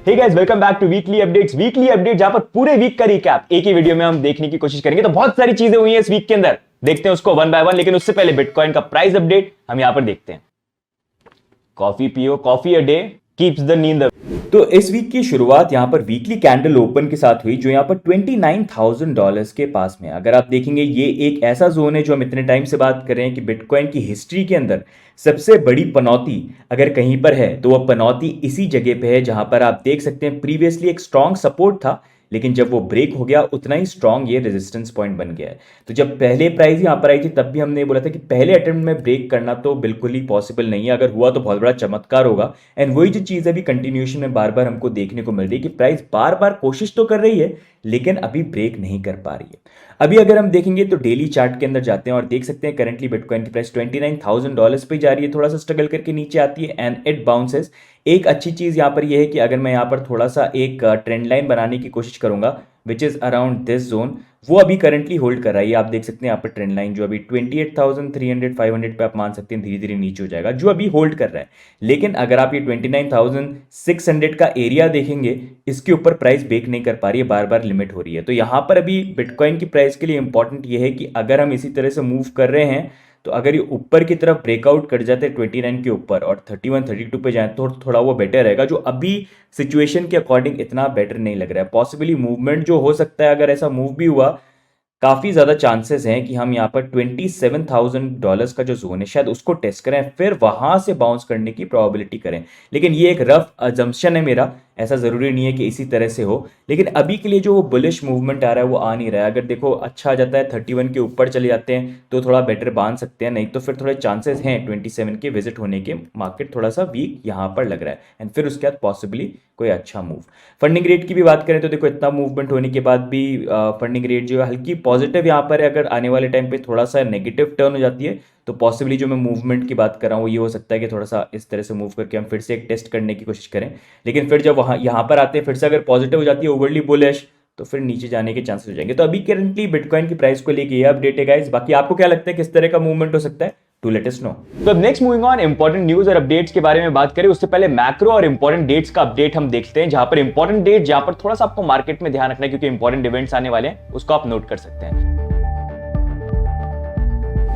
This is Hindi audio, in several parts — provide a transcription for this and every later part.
Hey guys, welcome back to weekly updates. Weekly update जहां पर पूरे वीक का रिकैप एक ही वीडियो में हम देखने की कोशिश करेंगे। तो बहुत सारी चीजें हुई हैं इस वीक के अंदर, देखते हैं उसको वन बाय वन। लेकिन उससे पहले बिटकॉइन का प्राइस अपडेट हम यहां पर देखते हैं। कॉफी पियो, coffee a day keeps the नींद अवे। तो इस वीक की शुरुआत यहां पर वीकली कैंडल ओपन के साथ हुई, जो यहां पर $29,000 के पास में। अगर आप देखेंगे, ये एक ऐसा जोन है जो हम इतने टाइम से बात कर रहे हैं कि बिटकॉइन की हिस्ट्री के अंदर सबसे बड़ी पनौती अगर कहीं पर है तो वह पनौती इसी जगह पे है, जहां पर आप देख सकते हैं प्रीवियसली एक स्ट्रॉन्ग सपोर्ट था, लेकिन जब वो ब्रेक हो गया उतना ही स्ट्रॉन्ग ये रेजिस्टेंस पॉइंट बन गया है। तो जब पहले प्राइस यहां पर आई थी तब भी हमने बोला था कि पहले अटेम्प्ट में ब्रेक करना तो बिल्कुल ही पॉसिबल नहीं है, अगर हुआ तो बहुत बड़ा चमत्कार होगा। एंड वही जो चीज़ अभी कंटिन्यूएशन में बार बार हमको देखने को मिल रही है कि प्राइस बार बार कोशिश तो कर रही है लेकिन अभी ब्रेक नहीं कर पा रही है। अभी अगर हम देखेंगे तो डेली चार्ट के अंदर जाते हैं और देख सकते हैं करंटली बिटकॉइन की प्राइस $29,000 पे जा रही है, थोड़ा सा स्ट्रगल करके नीचे आती है एंड इट बाउंसेस। एक अच्छी चीज़ यहाँ पर यह है कि अगर मैं यहाँ पर थोड़ा सा एक ट्रेंड लाइन बनाने की कोशिश करूंगा which is around this zone, वो अभी करंटली होल्ड कर रहा है। आप देख सकते हैं यहाँ पर ट्रेंड लाइन जो अभी 28,300 500 पे आप मान सकते हैं धीरे धीरे नीचे हो जाएगा, जो अभी होल्ड कर रहा है। लेकिन अगर आप ये 29,600 का एरिया देखेंगे, इसके ऊपर प्राइस ब्रेक नहीं कर पा रही है, बार बार लिमिट हो रही है। तो यहाँ पर अभी बिटकॉइन की प्राइस के लिए इंपॉर्टेंट ये है कि अगर हम इसी तरह से मूव कर रहे हैं तो अगर ये ऊपर की तरफ ब्रेकआउट कर जाते हैं 29 के ऊपर और 31 32 पे जाए तो थोड़ा वो बेटर रहेगा, जो अभी सिचुएशन के अकॉर्डिंग इतना बेटर नहीं लग रहा है। पॉसिबली मूवमेंट जो हो सकता है, अगर ऐसा मूव भी हुआ, काफ़ी ज़्यादा चांसेस हैं कि हम यहाँ पर $27,000 का जो जोन है शायद उसको टेस्ट करें, फिर वहाँ से बाउंस करने की प्रोबेबिलिटी करें। लेकिन ये एक रफ अजम्पशन है मेरा, ऐसा ज़रूरी नहीं है कि इसी तरह से हो। लेकिन अभी के लिए जो वो बुलिश मूवमेंट आ रहा है वो आ नहीं रहा है। अगर देखो अच्छा आ जाता है 31 के ऊपर चले जाते हैं तो थोड़ा बेटर बांध सकते हैं, नहीं तो फिर थोड़े चांसेस हैं 27 के विजिट होने के। मार्केट थोड़ा सा वीक यहाँ पर लग रहा है एंड फिर उसके बाद पॉसिबली कोई अच्छा मूव। फंडिंग रेट की भी बात करें तो देखो इतना मूवमेंट होने के बाद भी फंडिंग रेट जो है हल्की पॉजिटिव यहाँ पर है। अगर आने वाले टाइम पे थोड़ा सा नेगेटिव टर्न हो जाती है तो पॉसिबली जो मैं मूवमेंट की बात कर रहा हूँ ये हो सकता है कि थोड़ा सा इस तरह से मूव करके हम फिर से एक टेस्ट करने की कोशिश करें। लेकिन फिर जब वहाँ यहाँ पर आते हैं फिर से अगर पॉजिटिव हो जाती है ओवरली बुलिश, तो फिर नीचे जाने के चांसेस हो जाएंगे। तो अभी करंटली बिटकॉइन की प्राइस को लेके ये अपडेट है गाइस। बाकी आपको क्या लगता है किस तरह का मूवमेंट हो सकता है, टू लेट अस नो। तो अब next moving on important news और अपडेट्स के बारे में बात करें उससे पहले मैक्रो और इंपॉर्टेंट डेट्स का अपडेट हम देखते हैं, जहां पर इंपॉर्टेंट डेट जहां पर थोड़ा सा आपको मार्केट में ध्यान रखना है क्योंकि इंपॉर्टेंट इवेंट्स आने वाले हैं, उसको आप नोट कर सकते हैं।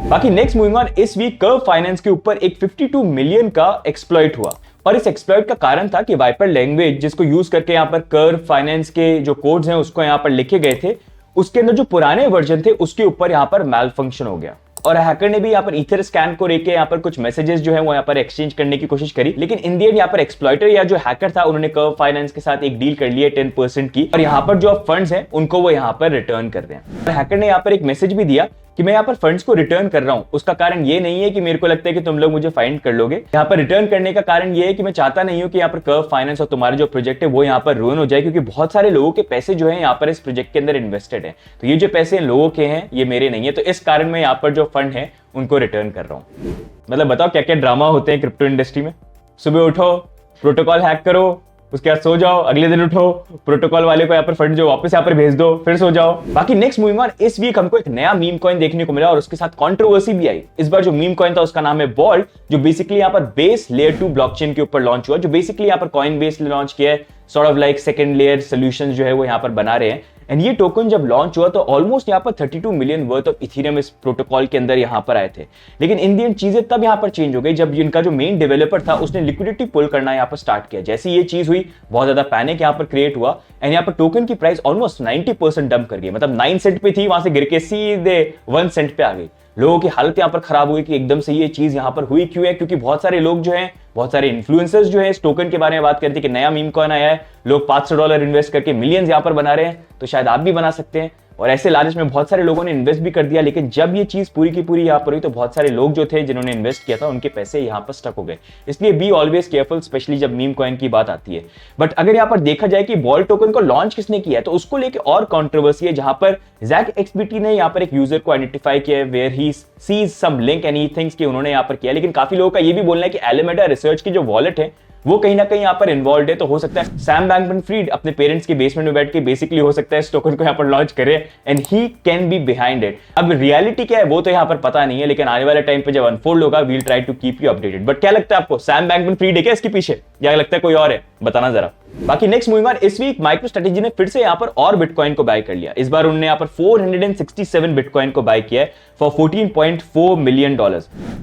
बाकी नेक्स्ट मूविंग ऑन, इस वीक कर्व फाइनेंस के ऊपर एक 52 मिलियन का एक्सप्लॉइट हुआ और इस एक्सप्लॉइट का कारण था कि वाइपर लैंग्वेज जिसको यूज करके यहाँ पर कर्व फाइनेंस के जो कोड्स हैं उसको यहाँ पर लिखे गए थे, उसके अंदर जो पुराने वर्जन थे उसके ऊपर यहाँ पर मैल फंक्शन हो गया और हैकर ने भी यहाँ पर ईथर स्कैन को लेके यहाँ पर कुछ मैसेजेस जो है वो यहाँ पर एक्सचेंज करने की कोशिश करी। लेकिन इन दी एंड यहाँ पर एक्सप्लॉइटर या जो हैकर था उन्होंने कर्व फाइनेंस के साथ एक डील कर ली है 10% की, और यहाँ पर जो फंड्स हैं उनको वो यहाँ पर रिटर्न कर रहे हैं। हैकर ने यहाँ पर एक मैसेज भी दिया कि मैं यहाँ पर फंड्स को रिटर्न कर रहा हूं, उसका कारण ये नहीं है कि मेरे को लगता है कि तुम लोग मुझे फाइंड कर लोगे। यहाँ पर रिटर्न करने का कारण ये है कि मैं चाहता नहीं हूं कि यहाँ पर कर्व फाइनेंस और तुम्हारा जो प्रोजेक्ट है वो यहाँ पर रुइन हो जाए, क्योंकि बहुत सारे लोगों के पैसे जो है यहाँ पर इस प्रोजेक्ट के अंदर इन्वेस्टेड है। तो ये जो पैसे लोगों के हैं ये मेरे नहीं है, तो इस कारण मैं यहाँ पर जो फंड है उनको रिटर्न कर रहा हूं। मतलब बताओ क्या क्या ड्रामा होते हैं क्रिप्टो इंडस्ट्री में। सुबह उठो, प्रोटोकॉल हैक करो, उसके बाद सो जाओ, अगले दिन उठो, प्रोटोकॉल वाले को यहाँ पर फंड जो वापस यहाँ पर भेज दो, फिर सो जाओ। बाकी नेक्स्ट मूविंग ऑन, इस वीक हमको एक नया मीम कॉइन देखने को मिला और उसके साथ कंट्रोवर्सी भी आई। इस बार जो मीम कॉइन था उसका नाम है बॉल्ट, जो बेसिकली यहाँ पर बेस लेयर 2 ब्लॉकचेन के ऊपर लॉन्च हुआ, जो बेसिकली यहाँ पर कॉइन बेस लॉन्च किया है, sort of like second layer solutions जो है वो यहाँ पर बना रहे हैं। एंड ये टोकन जब लॉन्च हुआ तो ऑलमोस्ट यहाँ पर 32 मिलियन वर्थ ऑफ इथेरियम इस प्रोटोकॉल के अंदर यहाँ पर आए थे। लेकिन इन दी एंड चीजें तब यहाँ पर चेंज हो गई जब इनका जो मेन डेवलपर था उसने लिक्विडिटी पुल करना यहाँ पर स्टार्ट किया। जैसे ये चीज हुई बहुत ज्यादा पैनिक यहाँ पर क्रिएट हुआ एंड यहाँ पर टोकन की प्राइस ऑलमोस्ट 90% डंप कर गई। मतलब 9 सेंट पे थी, वहां से गिर के सीधे 1 सेंट पे आ गई। लोगों की हालत यहाँ पर खराब हुई कि एकदम से ये चीज यहाँ पर हुई क्यों है, क्योंकि बहुत सारे लोग जो हैं, बहुत सारे इन्फ्लुएंसर्स जो है इस टोकन के बारे में बात करते हैं कि नया मीम कॉइन आया है, लोग $500 इन्वेस्ट करके मिलियंस यहाँ पर बना रहे हैं, तो शायद आप भी बना सकते हैं। और ऐसे लालच में बहुत सारे लोगों ने इन्वेस्ट भी कर दिया। लेकिन जब ये चीज पूरी की पूरी यहाँ पर हुई तो बहुत सारे लोग जो थे जिन्होंने इन्वेस्ट किया था उनके पैसे यहाँ पर स्टक हो गए। इसलिए बी ऑलवेज केयरफुल, स्पेशली जब मीम कॉइन की बात आती है। बट अगर यहाँ पर देखा जाए कि बॉल टोकन को लॉन्च किसने किया है तो उसको लेके और कंट्रोवर्सी है, जहां पर जैक एक्सबीटी ने यहाँ पर एक यूजर को आइडेंटिफाई किया where he sees some link and he thinks कि उन्होंने यहाँ पर किया। लेकिन काफी लोगों का ये भी बोलना है कि एलिमेडा रिसर्च की जो वॉलेट है वो कहीं ना कहीं यहाँ पर इन्वॉल्व है। तो हो सकता है सैम बैंकमैन-फ्रीड अपने पेरेंट्स के बेसमेंट में बैठ के बेसिकली हो सकता है इस टोकन को यहाँ पर लॉन्च करे and he can be behind it. अब रियलिटी क्या है वो तो यहाँ पर पता नहीं है, लेकिन आने वाले टाइम पे जब अनफोल्ड होगा we'll try to keep you updated. But क्या लगता है आपको, सैम बैंकमैन-फ्रीड है क्या इसके पीछे, या लगता है कोई और है, बताना जरा। बाकी नेक्स्ट मूविंग ऑन, इस वीक माइक्रो स्ट्रेटेजी ने फिर से यहां पर और बिटकॉइन को बाय कर लिया। इस बार उन्होंने यहां पर 467 बिटकॉइन को बाय किया है फॉर $14.4 मिलियन।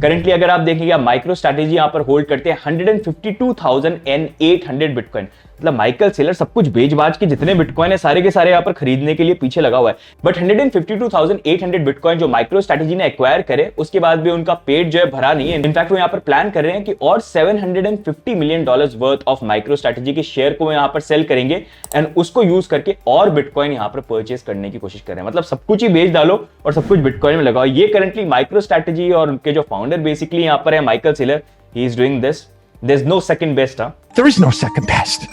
करंटली अगर आप देखेंगे माइक्रो स्ट्रेटेजी यहां पर होल्ड करते हैं 152,800 बिटकॉइन। मतलब माइकल सेलर सब कुछ बेच बाज के जितने बिटकॉइन है सारे के सारे यहां पर खरीदने के लिए पीछे लगा हुआ है। बट 152,800 बिटकॉइन जो माइक्रो स्ट्रेटेजी ने एक्वायर करे उसके बाद भी उनका पेट जो है भरा नहीं है। इनफैक्ट वो यहां पर प्लान कर रहे हैं कि और $750 million worth of micro strategy के शेयर को यहां पर सेल करेंगे एंड उसको यूज करके और बिटकॉइन यहां पर परचेस करने की कोशिश कर रहे हैं। मतलब सब कुछ ही बेच डालो और सब कुछ बिटकॉइन में लगाओ। ये करंटली माइक्रो स्ट्रेटेजी और उनके जो फाउंडर बेसिकली यहां पर है Michael Saylor, he is doing this. There is no second best. There is no second best.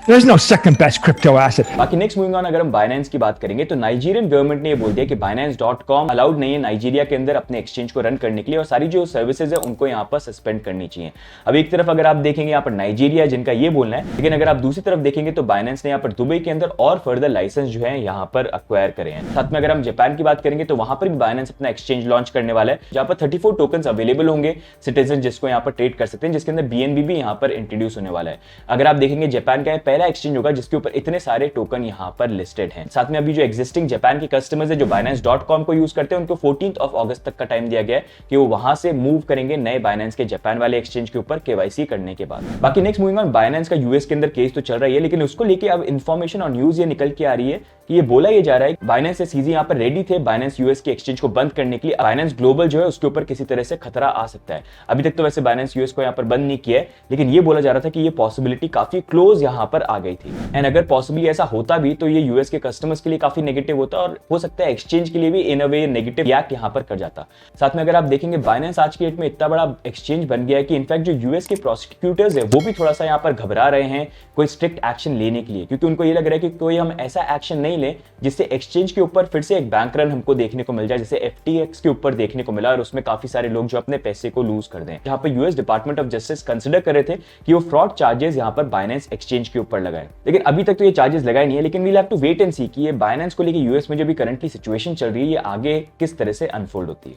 There's no second best crypto asset. बाकी नेक्स्ट मूविंग ऑन, अगर हम बाइनेंस की बात करेंगे तो नाइजीरियन गवर्नमेंट ने ये बोल दिया कि Binance.com अलाउड नहीं है नाइजीरिया के अंदर अपने एक्सचेंज को रन करने के लिए और सारी जो सर्विसेज है उनको यहाँ पर सस्पेंड करनी चाहिए। अब एक तरफ अगर आप देखेंगे यहाँ पर नाइजीरिया जिनका ये बोलना है, लेकिन अगर आप दूसरी तरफ देखेंगे तो बाइनेंस ने यहाँ पर दुबई के अंदर और फर्दर लाइसेंस जो है यहाँ पर अक्वायर करे हैं। साथ में अगर हम जापान की बात करेंगे तो वहां पर भी बाइनेंस अपना एक्सचेंज लॉन्च करने वाला है जहां पर 34 टोकन अवेलेबल होंगे सिटीजन जिसको यहाँ पर ट्रेड कर सकते हैं, जिसके अंदर BNB भी यहाँ पर इंट्रोड्यूस होने वाला है। अगर आप देखेंगे जापान का पहला एक्सचेंज होगा जिसके ऊपर इतने सारे टोकन यहां पर लिस्टेड हैं। साथ में अभी जो एग्जिस्टिंग जापान के कस्टमर्स है जो Binance.com को यूज करते हैं उनको 14 अगस्त तक का टाइम दिया गया है कि वो वहां से मूव करेंगे नए बाइनेंस के जापान वाले एक्सचेंज के ऊपर KYC करने के बाद। बाकी नेक्स्ट मूविंग ऑन, बाइनेंस का यूएस के अंदर केस तो चल रहा है लेकिन उसको लेके अब इंफॉर्मेशन और न्यूज ये निकल के आ रही है कि ये बोला ये जा रहा है बाइनेंस से सीधे यहाँ पर रेडी थे बाइनेंस यूएस के एक्सचेंज को बंद करने के लिए। बाइनेंस ग्लोबल जो है उसके ऊपर किसी तरह से खतरा आ सकता है। अभी तक तो वैसे बाइनेंस यूएस को यहाँ पर बंद नहीं किया है, लेकिन ये बोला जा रहा था कि ये पॉसिबिलिटी काफी क्लोज यहाँ पर आ गई थी। एंड अगर पॉसिबली ऐसा होता भी तो ये यूएस के कस्टमर्स के लिए काफी नेगेटिव होता और हो सकता है एक्सचेंज के लिए भी इन अ वे नेगेटिव रिएक्ट यहाँ पर कर जाता। साथ में अगर आप देखेंगे बाइनेंस आज की डेट में इतना बड़ा एक्सचेंज बन गया है कि इनफैक्ट जो यूएस के प्रोसिक्यूटर्स है वो भी थोड़ा सा यहाँ पर घबरा रहे हैं कोई स्ट्रिक्ट एक्शन लेने के लिए, क्योंकि उनको ये लग रहा है कि कोई हम ऐसा एक्शन नहीं ले जिससे एक्सचेंज के ऊपर फिर से एक बैंक रन हमको देखने को मिल जाए जैसे FTX के ऊपर देखने को मिला और उसमें काफी सारे लोग जो अपने पैसे को लूज कर दें। जहां पर US department of justice consider कर रहे थे कि वो फ्रॉड चार्जेस यहां पर बाइनेंस एक्सचेंज के ऊपर लगाए, लेकिन अभी तक तो ये चार्जेस लगाए नहीं है। लेकिन we'll have to wait and see कि ये बाइनेंस को लेकर यूएस में जो भी करंटली सिचुएशन चल रही है ये आगे किस तरह से अनफोल्ड होती है।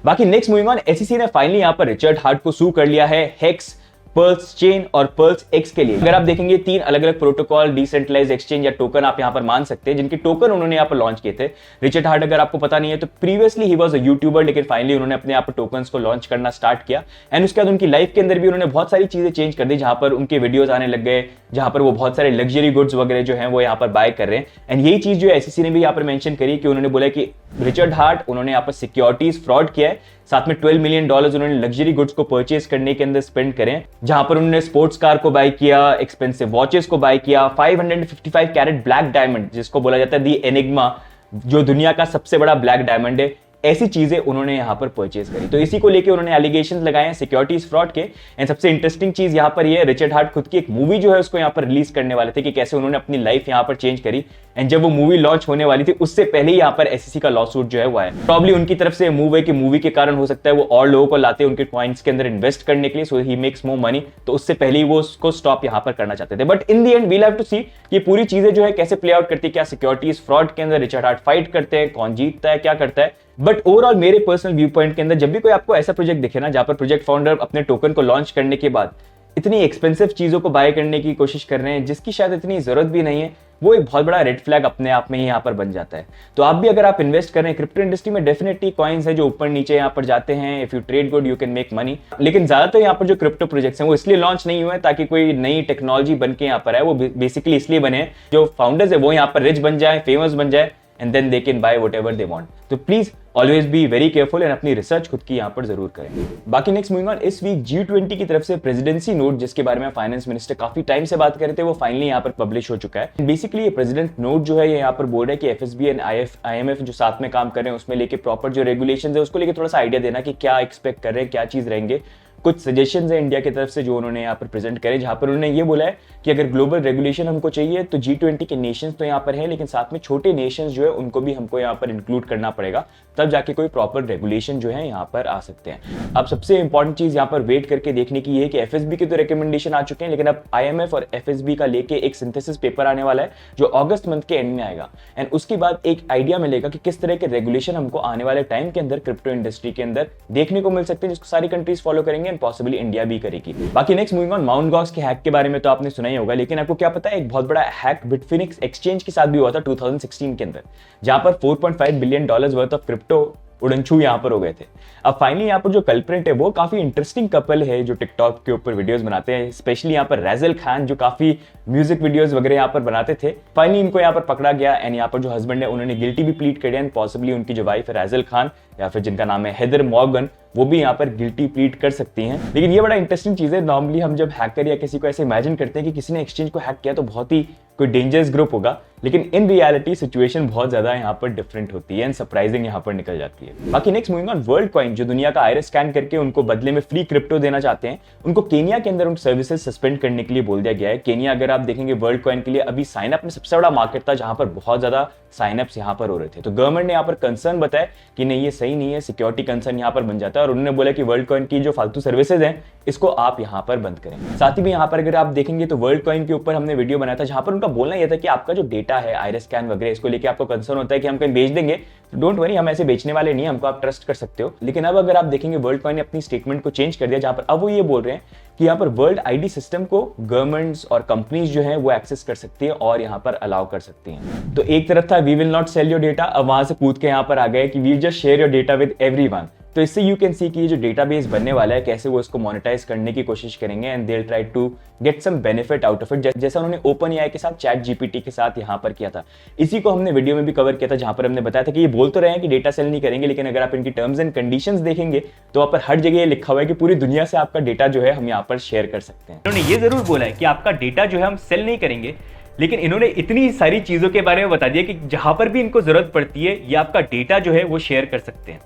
बाकी नेक्स्ट मूविंग ऑन, SEC ने फाइनली यहां पर रिचर्ड हार्ट को सू कर लिया है हेक्स, पर्ल्स चेन और पर्ल्स एक्स के लिए। अगर आप देखेंगे 3 अलग अलग प्रोटोकॉल डिसेंट्रलाइज्ड एक्सचेंज या टोकन आप यहां पर मान सकते हैं जिनके टोकन उन्होंने यहां पर लॉन्च किए थे। रिचर्ड हार्ट अगर आपको पता नहीं है तो previously he was a YouTuber, लेकिन फाइनली उन्होंने अपने यहां पर टोकन्स को लॉन्च करना स्टार्ट किया एंड उसके बाद उनकी लाइफ के अंदर भी उन्होंने बहुत सारी चीजें चेंज कर दी जहां पर उनके वीडियोस आने लग गए जहां पर वो बहुत सारे लग्जरी गुड्स वगैरह जो है वो यहां पर बाय कर रहे हैं। एंड यही चीज जो SEC ने भी यहां पर मेंशन करी कि उन्होंने बोला कि रिचर्ड हार्ट उन्होंने यहां पर सिक्योरिटीज फ्रॉड किया है, साथ में $12 मिलियन उन्होंने लग्जरी गुड्स को परचेज करने के अंदर स्पेंड करें, जहां पर उन्होंने स्पोर्ट्स कार को बाय किया, एक्सपेंसिव वॉचेस को बाय किया, 555 कैरेट ब्लैक डायमंड जिसको बोला जाता है दी एनिग्मा जो दुनिया का सबसे बड़ा ब्लैक डायमंड है, ऐसी चीजें उन्होंने यहां पर परचेज करी। तो इसी को लेके उन्होंने एलिगेशंस लगाए हैं सिक्योरिटीज फ्रॉड के। एंड सबसे इंटरेस्टिंग चीज यहां पर ये रिचर्ड हार्ट खुद की एक मूवी जो है उसको यहां पर रिलीज करने वाले थे कि कैसे उन्होंने अपनी लाइफ यहां पर चेंज करी। एंड जब वो मूवी लॉन्च होने वाली थी उससे पहले ही यहां पर SEC का लॉ सूट जो है वो है। प्रॉब्ली उनकी तरफ से मूव है कि मूवी के कारण हो सकता है वो और लोगों को लाते उनके कॉइन्स के अंदर इन्वेस्ट करने के लिए, सो ही मेक्स मोर मनी, तो उससे पहले ही वो उसको स्टॉप यहां पर करना चाहते थे। But in the end we'll have to see ये पूरी चीजें जो है कैसे प्ले आउट करती है, क्या सिक्योरिटीज फ्रॉड के अंदर रिचर्ड हार्ट फाइट करते हैं, कौन जीतता है, क्या करता है। बट ओवरऑल मेरे पर्सनल व्यू पॉइंट के अंदर जब भी कोई आपको ऐसा प्रोजेक्ट दिखे ना जहां पर प्रोजेक्ट फाउंडर अपने टोकन को लॉन्च करने के बाद इतनी एक्सपेंसिव चीजों को बाय करने की कोशिश कर रहे हैं जिसकी शायद इतनी जरूरत भी नहीं है, वो एक बहुत बड़ा रेड फ्लैग अपने आप में ही यहाँ पर बन जाता है। तो आप भी अगर आप इन्वेस्ट कर रहे हैं क्रिप्टो इंडस्ट्री में, डेफिनेटली कॉइन्स है जो ऊपर नीचे यहाँ पर जाते हैं, if you trade good you can make money. लेकिन ज्यादातर यहाँ पर जो क्रिप्टो प्रोजेक्ट्स हैं वो इसलिए लॉन्च नहीं हुए ताकि कोई नई टेक्नोलॉजी बन के यहाँ पर है, वो बेसिकली इसलिए बने जो फाउंडर्स है वो यहाँ पर रिच बन जाए, फेमस बन जाए and then they can buy whatever they want. तो please always be very careful and अपनी रिसर्च खुद की यहाँ पर जरूर करें। बाकी नेक्स्ट मूविंग ऑन, इस वीक G20 की तरफ से प्रेसिडेंसी नोट जिसके बारे में फाइनेंस मिनिस्टर काफी टाइम से बात कर रहे थे वो फाइनली यहाँ पर पब्लिश हो चुका है। बेसिकली ये प्रेसिडेंट नोट जो है ये यहाँ पर बोल रहा है कि FSB एंड IMF जो साथ में काम कर रहे हैं उसमें लेके प्रॉपर जो रेगुलेशन है उसको लेके थोड़ा सा आइडिया देना कि क्या एक्सपेक्ट कर रहे हैं, क्या चीज रहेंगे। कुछ सजेशंस है इंडिया की तरफ से जो उन्होंने यहाँ पर प्रेजेंट करे, जहां पर उन्होंने ये बोला है कि अगर ग्लोबल रेगुलेशन हमको चाहिए तो G20 के नेशंस तो यहाँ पर है, लेकिन साथ में छोटे नेशंस जो है उनको भी हमको यहाँ पर इंक्लूड करना पड़ेगा, तब जाके कोई प्रॉपर रेगुलेशन जो है यहाँ पर आ सकते हैं। अब सबसे इंपॉर्टेंट चीज यहाँ पर वेट करके देखने की है कि FSB के तो रिकमेंडेशन आ चुके हैं, लेकिन अब IMF और FSB का लेके एक सिंथेसिस पेपर आने वाला है जो अगस्त मंथ के एंड में आएगा। एंड उसके बाद एक आइडिया मिलेगा कि किस तरह के रेगुलेशन हमको आने वाले टाइम के अंदर क्रिप्टो इंडस्ट्री के अंदर देखने को मिल सकते हैं, जिसको सारी कंट्रीज फॉलो करेंगे। एंड पॉसिबली इंडिया भी करेगी। बाकी next moving on, mount Gox के हैक के बारे में तो आपने सुना ही होगा, लेकिन आपको क्या पता है एक बहुत बड़ा हैक बिटफिनिक्स एक्सचेंज के साथ भी हुआ था 2016 के अंदर, जहां पर $4.5 बिलियन वर्थ ऑफ क्रिप्टो उड़नछू यहाँ पर हो गए थे। अब फाइनली यहाँ पर जो कल्प्रेट है वो काफी इंटरेस्टिंग कपल है जो टिकटॉक के ऊपर वीडियोस बनाते हैं, स्पेशली यहाँ पर रैजल खान जो काफी म्यूजिक वीडियोस वगैरह यहाँ पर बनाते थे। फाइनली इनको यहाँ पर पकड़ा गया एंड यहाँ पर जो हस्बैंड है उन्होंने गिल्टी भी प्लीड कर दिया एंड पॉसिबली उनकी जो वाइफ है रैजल खान या फिर जिनका नाम है हेदर मॉर्गन, वो भी यहाँ पर गिल्टी प्लीड कर सकती हैं। लेकिन ये बड़ा इंटरेस्टिंग चीज है, नॉर्मली हम जब हैकर या किसी को ऐसे इमेजिन करते हैं कि किसी ने एक्सचेंज को हैक किया तो बहुत ही कोई डेंजरस ग्रुप होगा, लेकिन इन रियलिटी सिचुएशन बहुत ज्यादा यहाँ पर डिफरेंट होती है एंड सरप्राइजिंग यहाँ पर निकल जाती है। बाकी next moving on, world coin जो दुनिया का आइरिस स्कैन करके उनको बदले में फ्री क्रिप्टो देना चाहते हैं, उनको केनिया के अंदर उन सर्विसेज सस्पेंड करने के लिए बोल दिया गया है। केनिया अगर आप देखेंगे वर्ल्ड कॉइन के लिए अभी साइन अप में सबसे बड़ा मार्केट था जहां पर बहुत ज्यादा साइन अप्स यहाँ पर हो रहे थे। तो गवर्नमेंट ने यहाँ पर कंसर्न बताया कि नहीं ये सही नहीं है, सिक्योरिटी कंसर्न यहाँ पर बन जाता है और उन्होंने बोला कि वर्ल्ड कॉइन की जो फालतू सर्विसेज हैं इसको आप यहाँ पर बंद करें। साथ ही भी यहाँ पर अगर आप देखेंगे तो वर्ल्ड कॉइन के ऊपर हमने वीडियो बनाया था जहां पर उनका बोलना यह था कि आपका जो डेटा है आइरिस स्कैन वगैरह इसको लेके आपको कंसर्न होता है कि हम कहीं बेच देंगे, तो डोंट वरी, हम ऐसे बेचने वाले नहीं, हमको आप ट्रस्ट कर सकते हो। लेकिन अब अगर आप देखेंगे वर्ल्ड कॉइन ने अपनी स्टेटमेंट को चेंज कर दिया जहां पर अब वो ये बोल रहे हैं कि यहाँ पर वर्ल्ड आईडी सिस्टम को गवर्नमेंट्स और कंपनीज जो है वो एक्सेस कर सकती है और यहाँ पर अलाउ कर सकती हैं। तो एक तरफ था we will not sell your data, अब वहां से कूद के यहाँ पर आ गए कि we just share your data with everyone. तो इससे यू कैन सी कि ये जो डेटाबेस बनने वाला है कैसे वो इसको मोनेटाइज करने की कोशिश करेंगे and they will try to get some benefit out of it, जैसा उन्होंने ओपन एआई के साथ चैट जीपीटी के साथ यहाँ पर किया था। इसी को हमने वीडियो में भी कवर किया था जहां पर हमने बताया था कि ये बोल तो रहे हैं कि डेटा सेल नहीं करेंगे, लेकिन अगर आप इनकी टर्म्स एंड कंडीशंस देखेंगे तो वहां पर हर जगह ये लिखा हुआ है कि पूरी दुनिया से आपका डेटा जो है हम यहाँ पर शेयर कर सकते हैं। उन्होंने ये जरूर बोला है कि आपका डेटा जो है हम सेल नहीं करेंगे, लेकिन इन्होंने इतनी सारी चीजों के बारे में बता दिया कि जहां पर भी इनको जरूरत पड़ती है ये आपका डेटा जो है वो शेयर कर सकते हैं।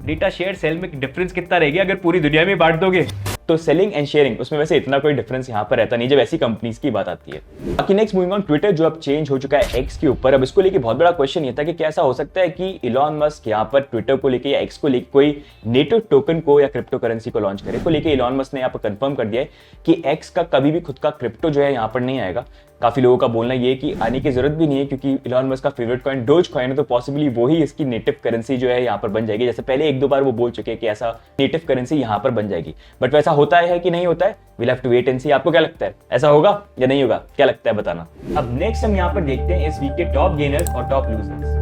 डेटा शेयर सेल में डिफरेंस कितना रहेगा अगर पूरी दुनिया में बांट दोगे? तो सेलिंग एंड शेयरिंग उसमें वैसे इतना कोई डिफरेंस यहाँ पर रहता नहीं जब ऐसी कंपनीज की बात आती है। बाकी नेक्स्ट मूविंग ऑन, ट्विटर जो अब चेंज हो चुका है एक्स के ऊपर। अब इसको लेके बहुत बड़ा क्वेश्चन ये था कि क्या ऐसा हो सकता है कि इलॉन मस्क यहाँ पर ट्विटर को लेके या एक्स को लेके कोई नेटिव टोकन को या क्रिप्टो करेंसी को लॉन्च करे। को लेके इलॉन मस्क ने यहाँ पर कंफर्म कर दिया है कि एक्स का कभी भी खुद का क्रिप्टो जो है यहाँ पर नहीं आएगा। काफी लोगों का बोलना ये है कि आने की जरूरत भी नहीं है क्योंकि इलॉन मस्क का फेवरेट कॉइन डोज कॉइन है, तो पॉसिबली वही इसकी नेटिव करेंसी जो है यहाँ पर बन जाएगी। जैसे पहले एक दो बार वो बोल चुके हैं कि ऐसा नेटिव करेंसी यहाँ पर बन जाएगी, बट वैसा होता है कि नहीं होता है, will have to wait and see. आपको क्या लगता है, ऐसा होगा या नहीं होगा? क्या लगता है बताना। अब नेक्स्ट हम यहाँ पर देखते हैं इस वीक के टॉप गेनर्स और टॉप लूजर्स।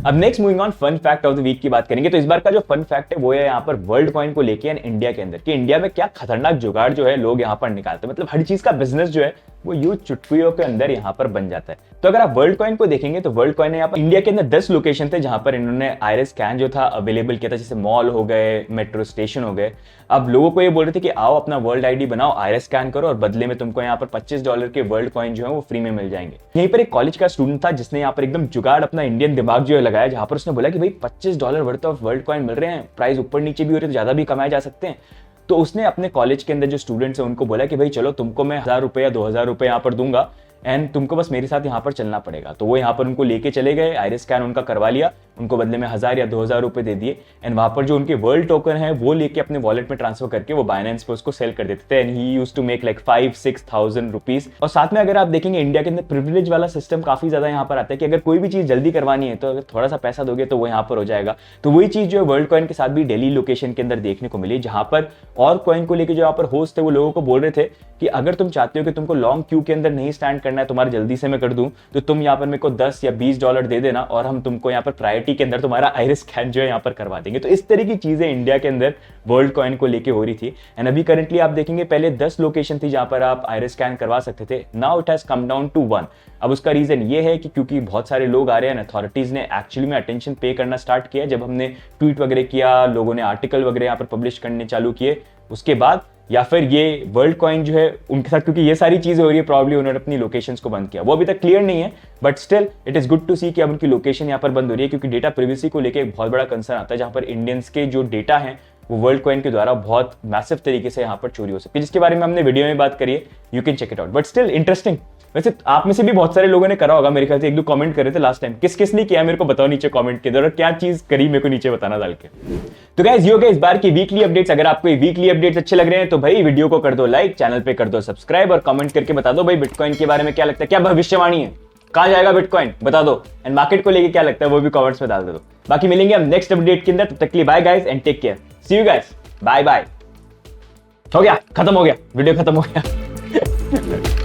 अब next moving on, fun fact of the week की बात करेंगे। तो इस बार का जो फन फैक्ट है वो है यहाँ पर वर्ल्ड कॉइन को लेके एंड इंडिया के अंदर कि इंडिया में क्या खतरनाक जुगाड़ जो है लोग यहाँ पर निकालते हैं। मतलब हर चीज का बिजनेस जो है वो यूं चुटकियों के अंदर यहाँ पर बन जाता है। तो अगर आप वर्ल्ड कॉइन को देखेंगे तो वर्ल्ड कॉइन यहाँ पर इंडिया के अंदर 10 लोकेशन थे जहां पर इन्होंने आइरिस स्कैन जो था अवेलेबल किया था, जैसे मॉल हो गए, मेट्रो स्टेशन हो गए। अब लोगों को ये बोल रहे थे कि आओ अपना वर्ल्ड आईडी बनाओ, आइरिस स्कैन करो और बदले में तुमको यहाँ पर $25 के वर्ल्ड कॉइन जो है वो फ्री में मिल जाएंगे। यहीं पर एक कॉलेज का स्टूडेंट था जिसने यहाँ पर एकदम जुगाड़ अपना इंडियन दिमाग जो है लगाया, जहां पर उसने बोला कि भाई $25 वर्थ ऑफ वर्ल्ड कॉइन मिल रहे हैं, प्राइस ऊपर नीचे भी हो रहे तो ज्यादा भी कमाए जा सकते हैं। तो उसने अपने कॉलेज के अंदर जो स्टूडेंट्स हैं उनको बोला कि भाई चलो तुमको मैं $1000 या $2000 यहाँ पर दूंगा एंड तुमको बस मेरे साथ यहाँ पर चलना पड़ेगा। तो वो यहाँ पर उनको लेके चले गए, आइरिस स्कैन उनका करवा लिया, उनको बदले में 1000 या 2000 रुपए दे दिए एंड वहां पर जो उनके वर्ल्ड टोकन है वो लेके अपने वॉलेट में ट्रांसफर करके वो बाइनेंस पे उसको सेल कर देते थे and he used to make like 5-6,000 rupees. और साथ में अगर आप देखेंगे इंडिया के अंदर प्रिविलेज वाला सिस्टम काफी ज्यादा यहाँ पर आता है कि अगर कोई भी चीज जल्दी करवानी है तो अगर थोड़ा सा पैसा दोगे तो वो यहाँ पर हो जाएगा। तो वही चीज जो है वर्ल्ड कॉइन के साथ भी दिल्ली लोकेशन के अंदर देखने को मिली, जहां पर और कॉइन को लेकर जो यहाँ पर होस्ट थे वो लोगों को बोल रहे थे कि अगर तुम चाहते हो कि तुमको लॉन्ग क्यू के अंदर नहीं स्टैंड करना है, तुम्हारा जल्दी से मैं कर दूं, तो तुम यहाँ पर मेरे को $10 या $20 दे देना और हम तुमको यहाँ पर प्रायोरिटी के अंदर तुम्हारा आइरिस स्कैन जो है यहाँ पर करवा देंगे। तो इस तरह की चीजें इंडिया के अंदर वर्ल्ड कॉइन को लेके हो रही थी एंड अभी करंटली आप देखेंगे पहले 10 लोकेशन थी जहां पर आप आइरिस स्कैन करवा सकते थे, now it has come down to 1। अब उसका रीजन ये है कि क्योंकि बहुत सारे लोग आ रहे हैं, अथॉरिटीज ने एक्चुअली में अटेंशन पे करना स्टार्ट किया जब हमने ट्वीट वगैरह किया, लोगों ने आर्टिकल वगैरह यहाँ पर पब्लिश करने चालू किए उसके बाद, या फिर ये वर्ल्ड कॉइन जो है उनके साथ क्योंकि ये सारी चीजें हो रही है प्रॉब्ली उन्होंने अपनी लोकेशंस को बंद किया। वो अभी तक क्लियर नहीं है but still it is good to see कि अब उनकी लोकेशन यहाँ पर बंद हो रही है क्योंकि डेटा प्रिवेसी को लेकर एक बहुत बड़ा कंसर्न आता है जहां पर इंडियंस के जो डेटा है वो वर्ल्ड कॉइन के द्वारा बहुत मैसिव तरीके से यहाँ पर चोरी हो सकती है, जिसके बारे में हमने वीडियो में बात करी है, you can check it out. But still interesting. वैसे आप में से भी बहुत सारे लोगों ने करा होगा, मेरे ख्याल से 1-2 कमेंट करे थे लास्ट टाइम, किस किस ने किया मेरे को बताओ नीचे कमेंट के अंदर, और क्या चीज करी मेरे को नीचे बताना डाल के। तो गाइस ये हो गया इस बार की वीकली अपडेट्स। अगर आपको ये वीकली अपडेट्स अच्छे लग रहे हैं तो भाई वीडियो को कर दो लाइक, चैनल पे कर दो सब्सक्राइब और कमेंट करके बता दो भाई बिटकॉइन के बारे में क्या लगता है, क्या भविष्यवाणी है, कहां जाएगा बिटकॉइन बता दो, एंड मार्केट को लेके क्या लगता है वो भी कमेंट्स में डाल दो। बाकी मिलेंगे हम नेक्स्ट अपडेट के अंदर, तब तक के लिए bye guys and take care, see you guys, bye bye. हो गया, खत्म हो गया, वीडियो खत्म हो गया।